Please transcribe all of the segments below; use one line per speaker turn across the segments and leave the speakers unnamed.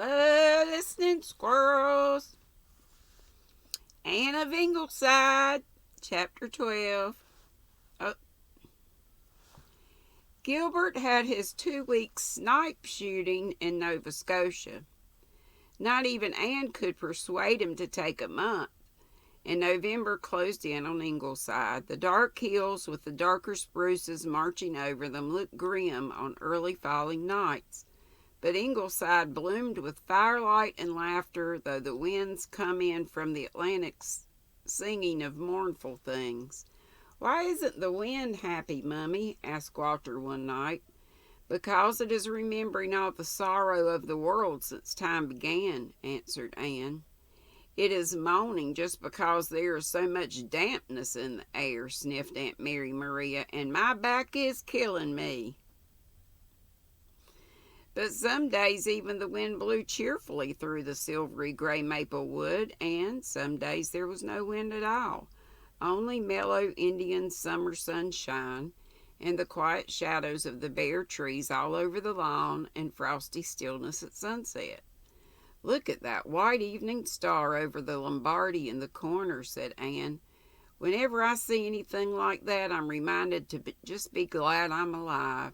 Hello, listening squirrels. Anne of Ingleside, Chapter 12. Oh, Gilbert had his 2-week snipe shooting in Nova Scotia. Not even Anne could persuade him to take a month, and November closed in on Ingleside. The dark hills with the darker spruces marching over them looked grim on early falling nights. But Ingleside bloomed with firelight and laughter, though the winds come in from the Atlantic singing of mournful things. "Why isn't the wind happy, Mummy?" asked Walter one night. "Because it is remembering all the sorrow of the world since time began," answered Anne. "It is moaning just because there is so much dampness in the air," sniffed Aunt Mary Maria, "and my back is killing me." But some days even the wind blew cheerfully through the silvery gray maple wood, and some days there was no wind at all, only mellow Indian summer sunshine, and the quiet shadows of the bare trees all over the lawn, and frosty stillness at sunset. "Look at that white evening star over the Lombardy in the corner," said Anne. "Whenever I see anything like that, I'm reminded to just be glad I'm alive."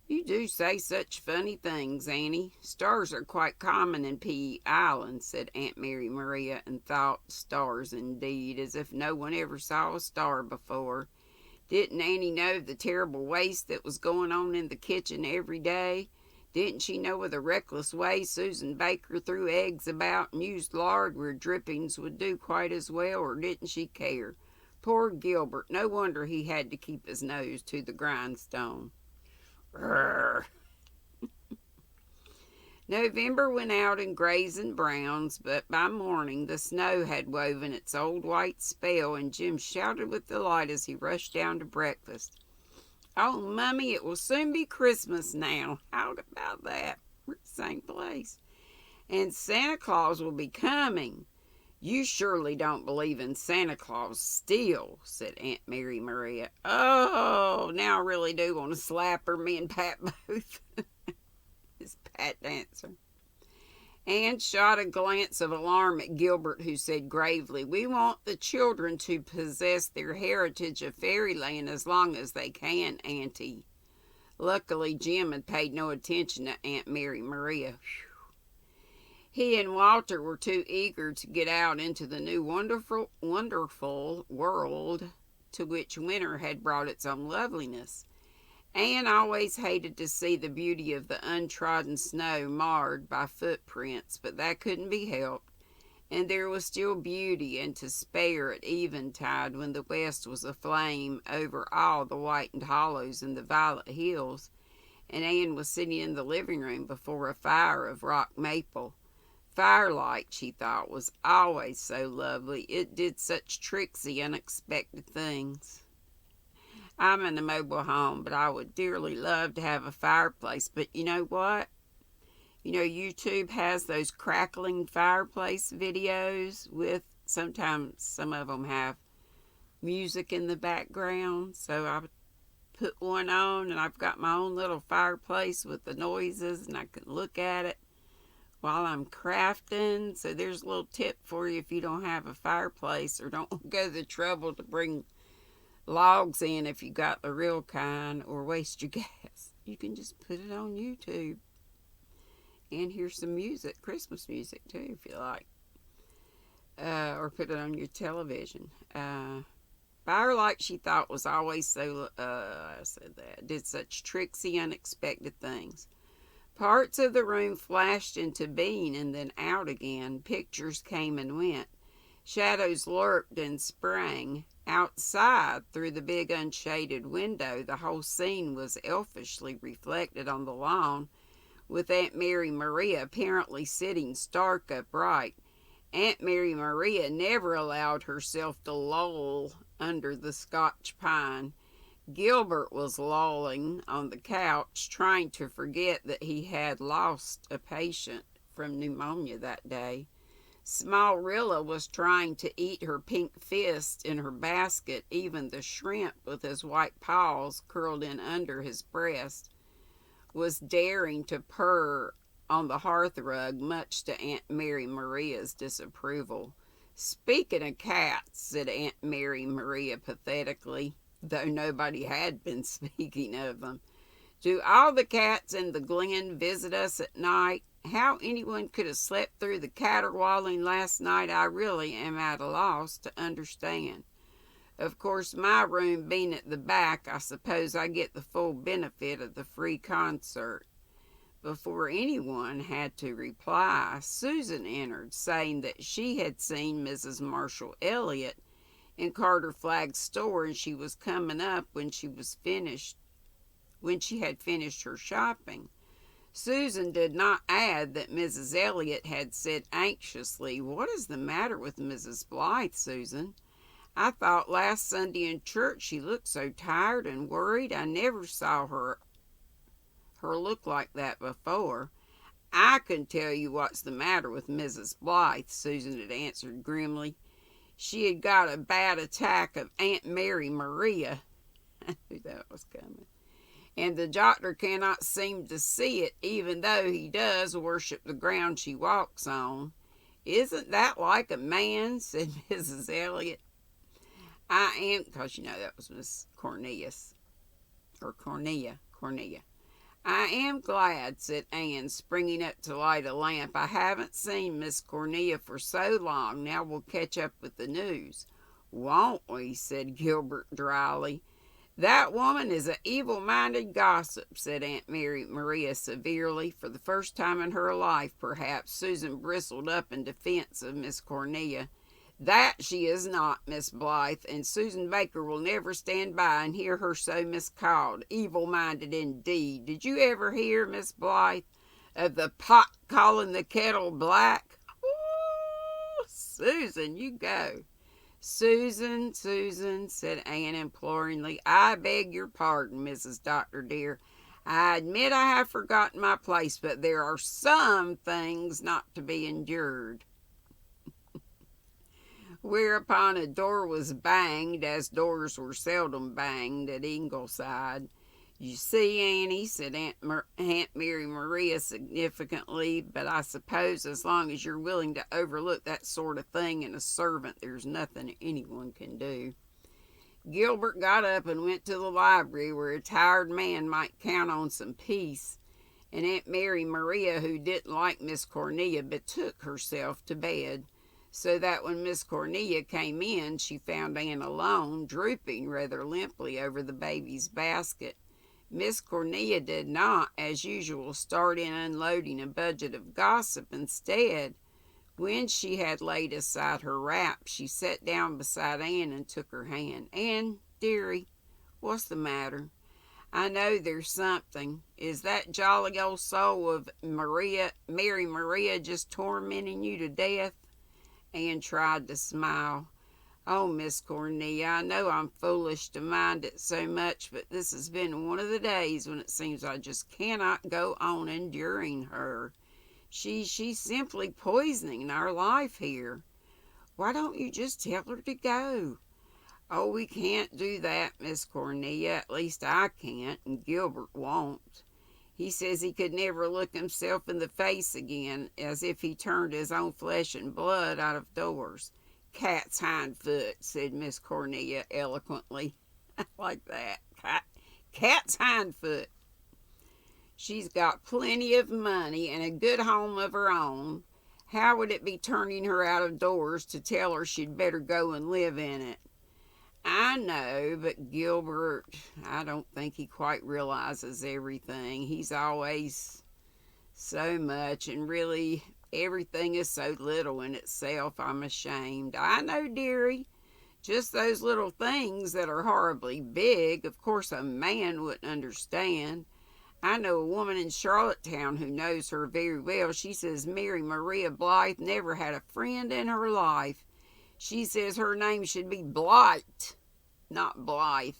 "You do say such funny things, Annie. Stars are quite common in P Island," said Aunt Mary Maria, and thought, "Stars indeed, as if no one ever saw a star before. Didn't Annie know the terrible waste that was going on in the kitchen every day? Didn't she know of the reckless way Susan Baker threw eggs about and used lard where drippings would do quite as well, or didn't she care? Poor Gilbert, no wonder he had to keep his nose to the grindstone." Rrr. November went out in grays and browns, but by morning the snow had woven its old white spell, and Jim shouted with delight as he rushed down to breakfast. "Oh, Mummy, it will soon be Christmas now. How about that? We're at the same place. And Santa Claus will be coming." "You surely don't believe in Santa Claus still," said Aunt Mary Maria. "Oh, now I really do want to slap her, me and Pat both." His Pat dancer. Anne shot a glance of alarm at Gilbert, who said gravely, "We want the children to possess their heritage of fairyland as long as they can, Auntie." Luckily, Jim had paid no attention to Aunt Mary Maria. He and Walter were too eager to get out into the new wonderful world to which winter had brought its own loveliness. Anne always hated to see the beauty of the untrodden snow marred by footprints, but that couldn't be helped, and there was still beauty and to spare at eventide when the west was aflame over all the whitened hollows and the violet hills, and Anne was sitting in the living room before a fire of rock maple. Firelight, she thought, was always so lovely. It did such tricksy, unexpected things. I'm in a mobile home, but I would dearly love to have a fireplace. But you know what? YouTube has those crackling fireplace videos with, sometimes some of them have music in the background. So I put one on and I've got my own little fireplace with the noises, and I can look at it while I'm crafting. So there's a little tip for you if you don't have a fireplace or don't go to the trouble to bring logs in if you got the real kind or waste your gas. You can just put it on YouTube and hear some music, Christmas music too if you like, or put it on your television. Firelight, she thought, was always so, did such tricksy, unexpected things. Parts of the room flashed into being and then out again. Pictures came and went. Shadows lurked and sprang. Outside, through the big unshaded window, the whole scene was elfishly reflected on the lawn, with Aunt Mary Maria apparently sitting stark upright. Aunt Mary Maria never allowed herself to loll under the Scotch pine. Gilbert was lolling on the couch, trying to forget that he had lost a patient from pneumonia that day. Small Rilla was trying to eat her pink fist in her basket. Even the shrimp, with his white paws curled in under his breast, was daring to purr on the hearth rug, much to Aunt Mary Maria's disapproval. "Speaking of cats," said Aunt Mary Maria pathetically, though nobody had been speaking of them, "do all the cats in the glen visit us at night? How anyone could have slept through the caterwauling last night I really am at a loss to understand. Of course, my room being at the back, I suppose I get the full benefit of the free concert." Before anyone had to reply, Susan entered, saying that she had seen Mrs. Marshall Elliott in Carter Flagg's store, and she was coming up when she had finished her shopping. Susan did not add that Mrs. Elliott had said anxiously, "What is the matter with Mrs. Blythe, Susan? I thought last Sunday in church she looked so tired and worried. I never saw her look like that before." "I can tell you what's the matter with Mrs. Blythe," Susan had answered grimly. "She had got a bad attack of Aunt Mary Maria." I knew that was coming. "And the doctor cannot seem to see it, even though he does worship the ground she walks on." "Isn't that like a man?" said Mrs. Elliott. "I am," because that was Miss Cornelius, or Cornelia. "I am glad," said Anne, springing up to light a lamp. "I haven't seen Miss Cornelia for so long. Now we'll catch up with the news." "Won't we?" said Gilbert dryly. "That woman is an evil-minded gossip," said Aunt Mary Maria severely. For the first time in her life, perhaps, Susan bristled up in defense of Miss Cornelia. "That she is not, Miss Blythe, and Susan Baker will never stand by and hear her so miscalled. Evil-minded indeed! Did you ever hear, Miss Blythe, of the pot calling the kettle black?" "Ooh, Susan, you go." "Susan, Susan," said Anne imploringly, "I beg your pardon, Mrs. Dr. dear. I admit I have forgotten my place, but there are some things not to be endured." Whereupon a door was banged, as doors were seldom banged at Ingleside. "You see, Annie," said Aunt Mary Maria significantly, "but I suppose as long as you're willing to overlook that sort of thing in a servant, there's nothing anyone can do." Gilbert got up and went to the library, where a tired man might count on some peace, and Aunt Mary Maria, who didn't like Miss Cornelia, betook herself to bed, so that when Miss Cornelia came in, she found Anne alone, drooping rather limply over the baby's basket. Miss Cornelia did not, as usual, start in unloading a budget of gossip. Instead, when she had laid aside her wrap, she sat down beside Anne and took her hand. "Anne, dearie, what's the matter? I know there's something. Is that jolly old soul of Mary Maria just tormenting you to death?" Anne tried to smile. "Oh, Miss Cornelia, I know I'm foolish to mind it so much, but this has been one of the days when it seems I just cannot go on enduring her. She's simply poisoning our life here. Why don't you just tell her to go?" "Oh, we can't do that, Miss Cornelia. At least I can't, and Gilbert won't. He says he could never look himself in the face again, as if he turned his own flesh and blood out of doors." "Cat's hind foot," said Miss Cornelia eloquently. I like that. Cat's hind foot. "She's got plenty of money and a good home of her own. How would it be turning her out of doors to tell her she'd better go and live in it?" "I know, but Gilbert, I don't think he quite realizes everything. He's always so much, and really everything is so little in itself. I'm ashamed." "I know, dearie. Just those little things that are horribly big. Of course a man wouldn't understand. I know a woman in Charlottetown who knows her very well. She says Mary Maria Blythe never had a friend in her life. She says her name should be Blight, not Blythe.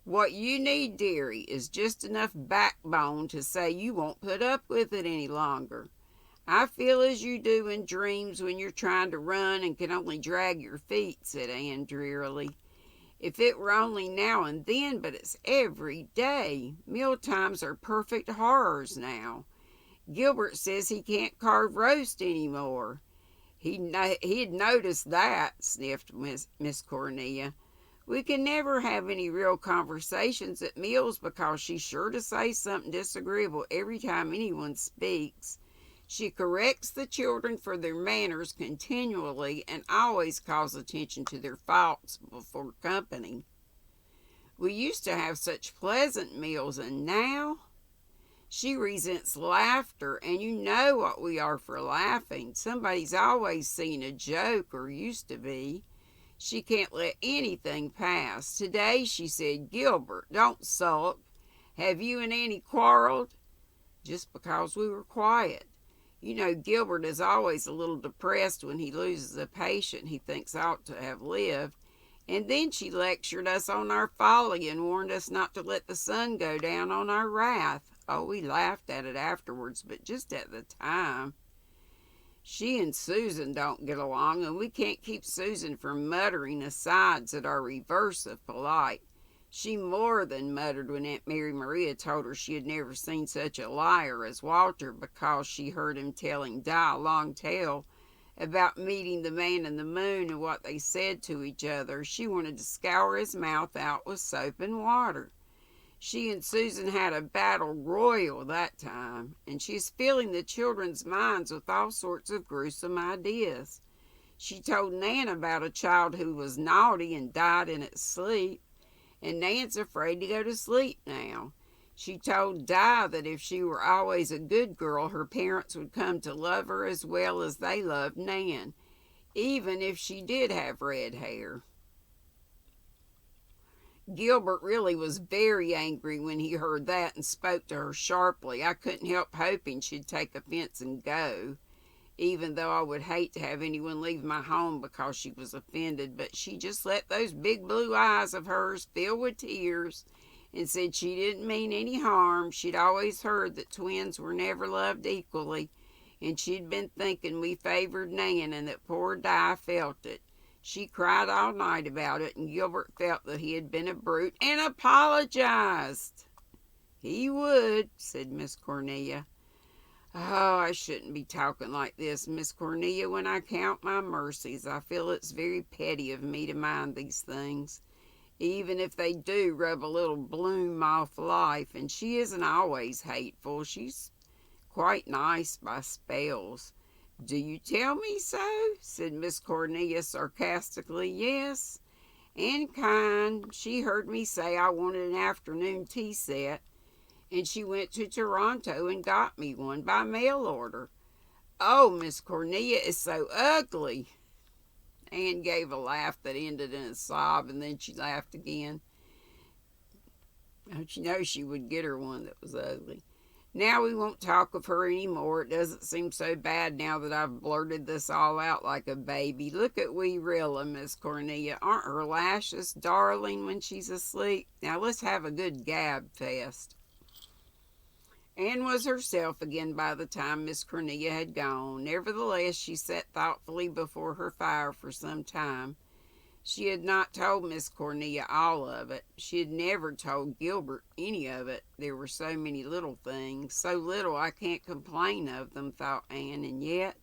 What you need, dearie, is just enough backbone to say you won't put up with it any longer. I feel as you do in dreams when you're trying to run and can only drag your feet," said Anne drearily. "If it were only now and then, but it's every day. Meal times are perfect horrors now. Gilbert says he can't carve roast any more. He'd noticed that, sniffed Miss Cornelia. We can never have any real conversations at meals because she's sure to say something disagreeable every time anyone speaks. She corrects the children for their manners continually and always calls attention to their faults before company. We used to have such pleasant meals, and now she resents laughter, and you know what we are for laughing. Somebody's always seen a joke, or used to be. She can't let anything pass. Today she said, "Gilbert, don't sulk. Have you and Annie quarreled?" Just because we were quiet. You know, Gilbert is always a little depressed when he loses a patient he thinks ought to have lived. And then she lectured us on our folly and warned us not to let the sun go down on our wrath. Oh, we laughed at it afterwards, but just at the time. She and Susan don't get along, and we can't keep Susan from muttering asides that are reverse of polite. She more than muttered when Aunt Mary Maria told her she had never seen such a liar as Walter because she heard him telling Di a long tale about meeting the man in the moon and what they said to each other. She wanted to scour his mouth out with soap and water. She and Susan had a battle royal that time, and she's filling the children's minds with all sorts of gruesome ideas. She told Nan about a child who was naughty and died in its sleep, and Nan's afraid to go to sleep now. She told Di that if she were always a good girl, her parents would come to love her as well as they loved Nan, even if she did have red hair. Gilbert really was very angry when he heard that and spoke to her sharply. I couldn't help hoping she'd take offense and go, even though I would hate to have anyone leave my home because she was offended, but she just let those big blue eyes of hers fill with tears and said she didn't mean any harm. She'd always heard that twins were never loved equally, and she'd been thinking we favored Nan and that poor Di felt it. She cried all night about it, and Gilbert felt that he had been a brute and apologized. He would, said Miss Cornelia. Oh, I shouldn't be talking like this, Miss Cornelia, when I count my mercies. I feel it's very petty of me to mind these things, even if they do rub a little bloom off life, and she isn't always hateful. She's quite nice by spells. Do you tell me so? Said Miss Cornelia sarcastically. Yes, and kind. She heard me say I wanted an afternoon tea set, and she went to Toronto and got me one by mail order. Oh, Miss Cornelia is so ugly. Anne gave a laugh that ended in a sob, and then she laughed again. Don't you know she would get her one that was ugly? Now we won't talk of her any more. It doesn't seem so bad now that I've blurted this all out like a baby. Look at wee Rilla, Miss Cornelia. Aren't her lashes darling when she's asleep? Now let's have a good gab fest. Anne was herself again by the time Miss Cornelia had gone. Nevertheless, she sat thoughtfully before her fire for some time. She had not told Miss Cornelia all of it. She had never told Gilbert any of it. There were so many little things. So little I can't complain of them, thought Anne, and yet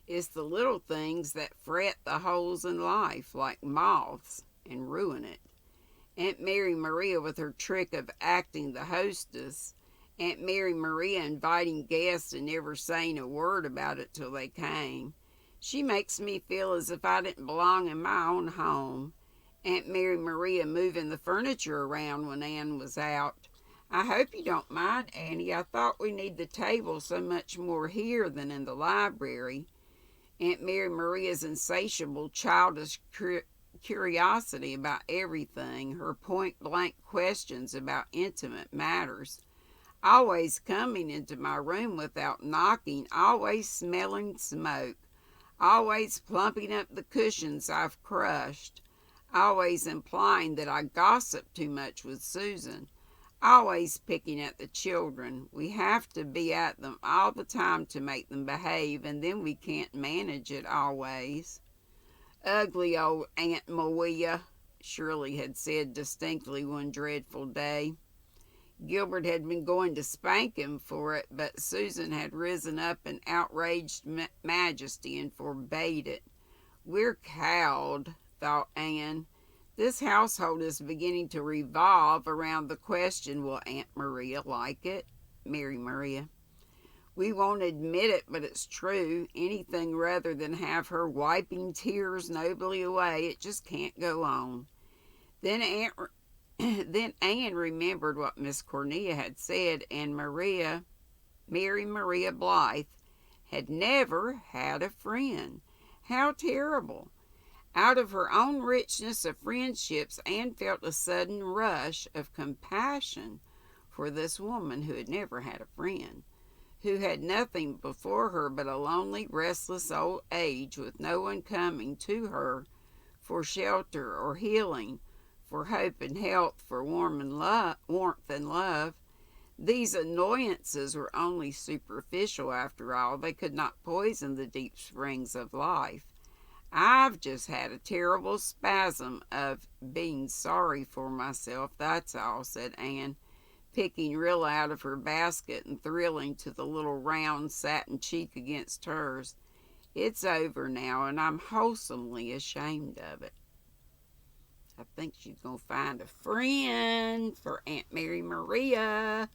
it's the little things that fret the holes in life like moths and ruin it. Aunt Mary Maria with her trick of acting the hostess, Aunt Mary Maria inviting guests and never saying a word about it till they came. She makes me feel as if I didn't belong in my own home. Aunt Mary Maria moving the furniture around when Anne was out. I hope you don't mind, Annie. I thought we need the table so much more here than in the library. Aunt Mary Maria's insatiable, childish curiosity about everything, her point-blank questions about intimate matters, always coming into my room without knocking, always smelling smoke, always plumping up the cushions I've crushed, always implying that I gossip too much with Susan, always picking at the children. We have to be at them all the time to make them behave, and then we can't manage it always. Ugly old Aunt Maria, Shirley had said distinctly one dreadful day. Gilbert had been going to spank him for it, but Susan had risen up in outraged majesty and forbade it. "We're cowed," thought Anne. "This household is beginning to revolve around the question, will Aunt Maria like it? Mary Maria. We won't admit it, but it's true. Anything rather than have her wiping tears nobly away. It just can't go on." Then Anne remembered what Miss Cornelia had said, and Mary Maria Blythe had never had a friend. How terrible! Out of her own richness of friendships, Anne felt a sudden rush of compassion for this woman who had never had a friend, who had nothing before her but a lonely, restless old age with no one coming to her for shelter or healing, for hope and health, for warmth and love. These annoyances were only superficial after all. They could not poison the deep springs of life. "I've just had a terrible spasm of being sorry for myself, that's all," said Anne, picking Rilla out of her basket and thrilling to the little round satin cheek against hers. "It's over now, and I'm wholesomely ashamed of it." I think she's going to find a friend for Aunt Mary Maria.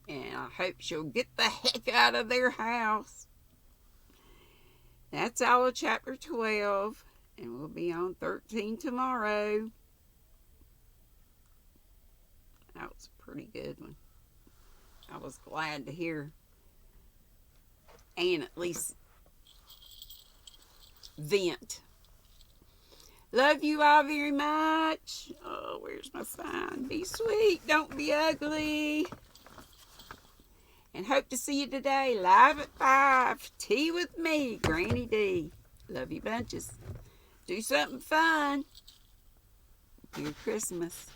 And I hope she'll get the heck out of their house. That's all of chapter 12. And we'll be on 13 tomorrow. That was a pretty good one. I was glad to hear Anne at least vent. Love you all very much. Oh, where's my sign? Be sweet, don't be ugly. And hope to see you today, live at 5. Tea with me, GrannyDee. Love you bunches. Do something fun. Merry Christmas.